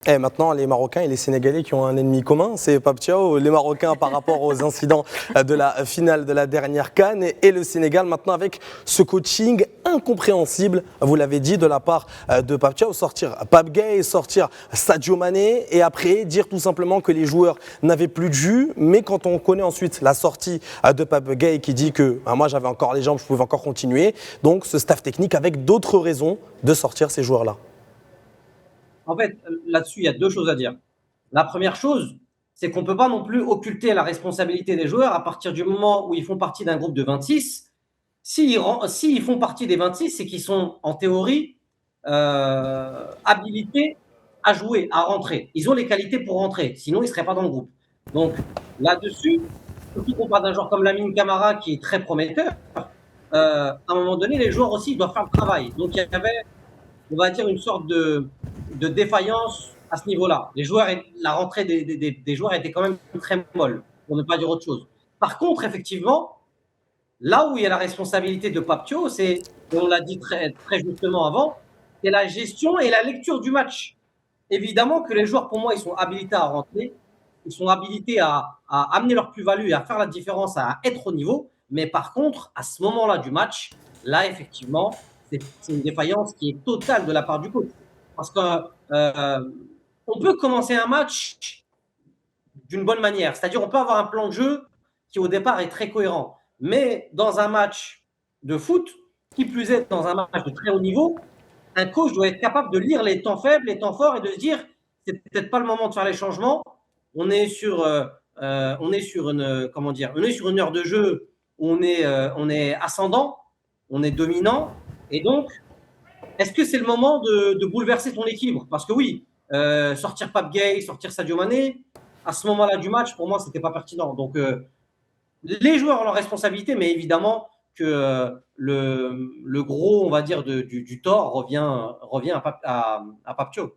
Et maintenant, les Marocains et les Sénégalais qui ont un ennemi commun, c'est Pape Thiaw, les Marocains par rapport aux incidents de la finale de la dernière CAN et le Sénégal maintenant avec ce coaching incompréhensible, vous l'avez dit, de la part de Pape Thiaw, sortir Pape Gueye, sortir Sadio Mané et après dire tout simplement que les joueurs n'avaient plus de jus. Mais quand on connaît ensuite la sortie de Pape Gueye qui dit que moi j'avais encore les jambes, je pouvais encore continuer, donc ce staff technique avec d'autres raisons de sortir ces joueurs-là. En fait, là-dessus, il y a deux choses à dire. La première chose, c'est qu'on ne peut pas non plus occulter la responsabilité des joueurs à partir du moment où ils font partie d'un groupe de 26. S'ils font partie des 26, c'est qu'ils sont en théorie habilités à jouer, à rentrer. Ils ont les qualités pour rentrer, sinon ils ne seraient pas dans le groupe. Donc là-dessus, surtout qu'on parle d'un joueur comme Lamine Camara qui est très prometteur, à un moment donné, les joueurs aussi doivent faire le travail. Donc il y avait, on va dire, une sorte de défaillance à ce niveau-là. La rentrée des joueurs était quand même très molle, pour ne pas dire autre chose. Par contre, effectivement, là où il y a la responsabilité de Papio, c'est, on l'a dit très, très justement avant, c'est la gestion et la lecture du match. Évidemment que les joueurs, pour moi, ils sont habilités à rentrer, ils sont habilités à amener leur plus-value et à faire la différence, à être au niveau. Mais par contre, à ce moment-là du match, là, effectivement, c'est une défaillance qui est totale de la part du coach. Parce qu'on peut commencer un match d'une bonne manière. C'est-à-dire, on peut avoir un plan de jeu qui, au départ, est très cohérent. Mais dans un match de foot, qui plus est dans un match de très haut niveau, un coach doit être capable de lire les temps faibles, les temps forts et de se dire, c'est peut-être pas le moment de faire les changements. On est sur une heure de jeu où on est ascendant, on est dominant. Et donc, est-ce que c'est le moment de bouleverser ton équilibre? Parce que oui, sortir Pape Gueye, sortir Sadio Mané, à ce moment-là du match, pour moi, c'était pas pertinent. Donc, les joueurs ont leur responsabilité, mais évidemment que le gros, on va dire, du tort revient à Papio.